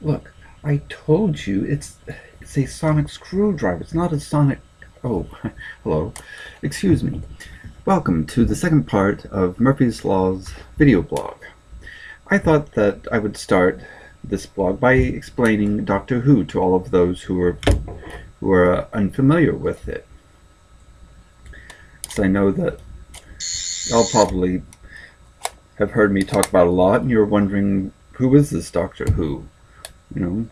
Look, I told you it's a sonic screwdriver. It's not a sonic. Oh, hello. Excuse me. Welcome to the second part of Murphy's Law's video blog. I thought that I would start this blog by explaining Doctor Who to all of those who are unfamiliar with it. So I know that y'all probably have heard me talk about it a lot, and you're wondering who is this Doctor Who, you know.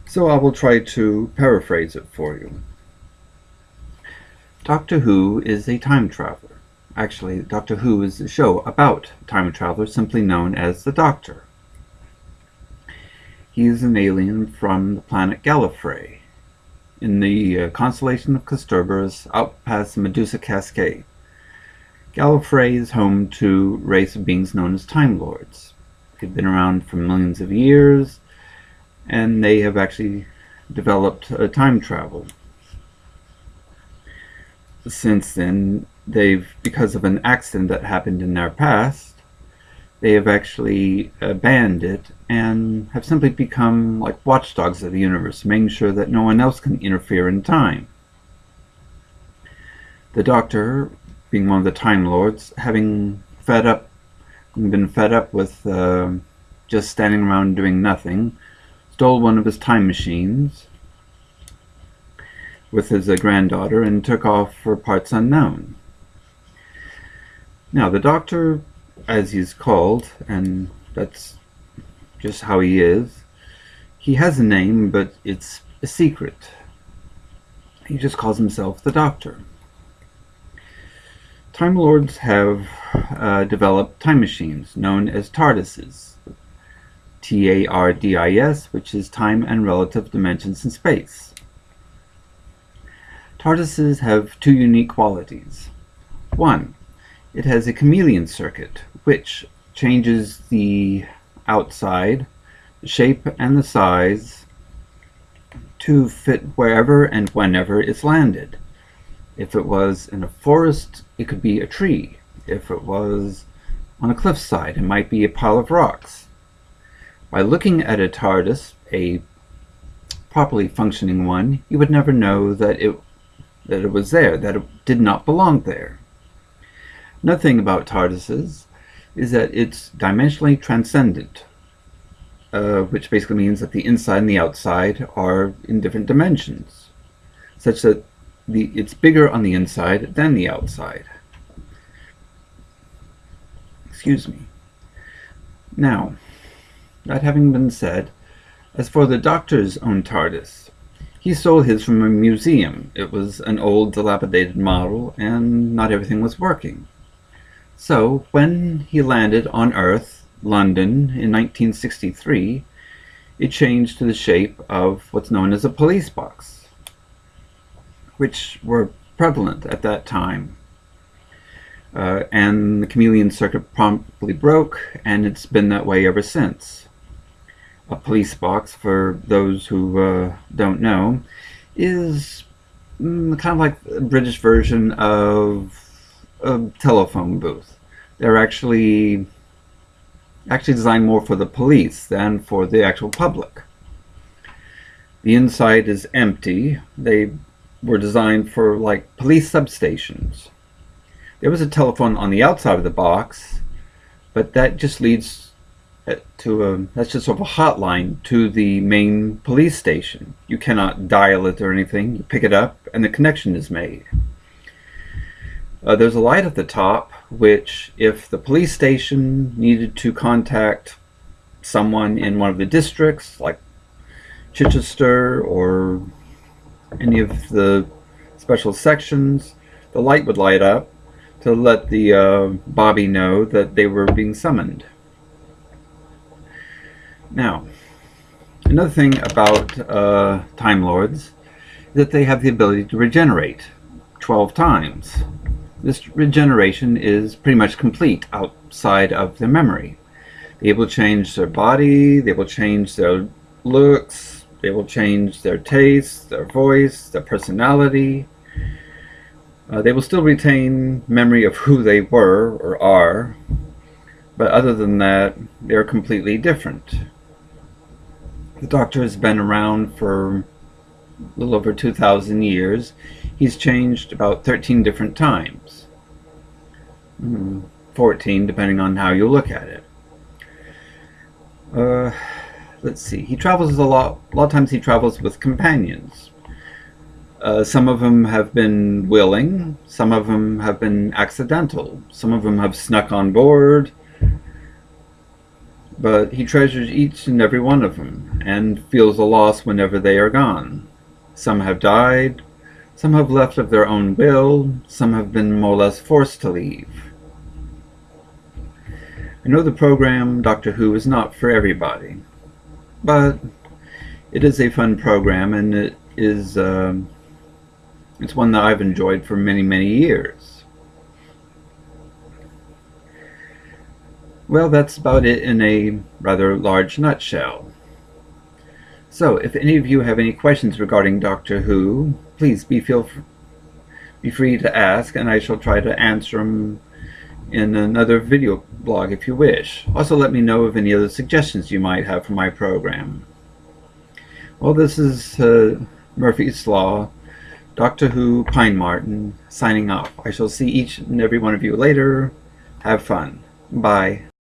So I will try to paraphrase it for you. Doctor Who is a time traveler. Actually, Doctor Who is a show about time travelers, simply known as the Doctor. He is an alien from the planet Gallifrey, in the constellation of Kasterborous, out past the Medusa Cascade. Gallifrey is home to a race of beings known as Time Lords. They've been around for millions of years, and they have actually developed time travel. Since then, because of an accident that happened in their past, they have actually banned it and have simply become like watchdogs of the universe, making sure that no one else can interfere in time. The Doctor, being one of the Time Lords, having been fed up with just standing around doing nothing, stole one of his time machines with his granddaughter and took off for parts unknown. Now, the Doctor, as he's called, and that's just how he is, he has a name, but it's a secret. He just calls himself the Doctor. Time Lords have developed time machines known as TARDISes. TARDIS, which is time and relative dimensions in space. TARDISes have two unique qualities. One, it has a chameleon circuit, which changes the outside, the shape, and the size to fit wherever and whenever it's landed. If it was in a forest, it could be a tree. If it was on a cliffside, it might be a pile of rocks. By looking at a TARDIS, a properly functioning one, you would never know that it was there, that it did not belong there. Another thing about TARDISes is that it's dimensionally transcendent, which basically means that the inside and the outside are in different dimensions, such that it's bigger on the inside than the outside. Excuse me. Now, that having been said, as for the Doctor's own TARDIS, he stole his from a museum. It was an old, dilapidated model, and not everything was working. So, when he landed on Earth, London, in 1963, it changed to the shape of what's known as a police box, which were prevalent at that time. And the chameleon circuit promptly broke, and it's been that way ever since. A police box, for those who don't know, is kind of like the British version of a telephone booth. They're actually designed more for the police than for the actual public. The inside is empty. They were designed for like police substations. There was a telephone on the outside of the box, but that just leads that's just sort of a hotline to the main police station. You cannot dial it or anything. You pick it up and the connection is made. There's a light at the top, which if the police station needed to contact someone in one of the districts, like Chichester or any of the special sections, the light would light up to let the Bobby know that they were being summoned. Now, another thing about Time Lords is that they have the ability to regenerate 12 times. This regeneration is pretty much complete outside of their memory. They will change their body, they will change their looks, they will change their taste, their voice, their personality. They will still retain memory of who they were or are, but other than that, they're completely different. The Doctor has been around for a little over 2,000 years. He's changed about 13 different times. 14, depending on how you look at it. Let's see. He travels a lot. A lot of times he travels with companions. Some of them have been willing. Some of them have been accidental. Some of them have snuck on board. But he treasures each and every one of them and feels a loss whenever they are gone. Some have died. Some have left of their own will. Some have been more or less forced to leave. I know the program Doctor Who is not for everybody, but it is a fun program, and it is it's one that I've enjoyed for many, many years. Well, that's about it in a rather large nutshell. So, if any of you have any questions regarding Doctor Who, please be free to ask, and I shall try to answer them in another video blog if you wish. Also, let me know of any other suggestions you might have for my program. Well, this is Murphy's Law, Doctor Who, Pine Martin, signing off. I shall see each and every one of you later. Have fun. Bye.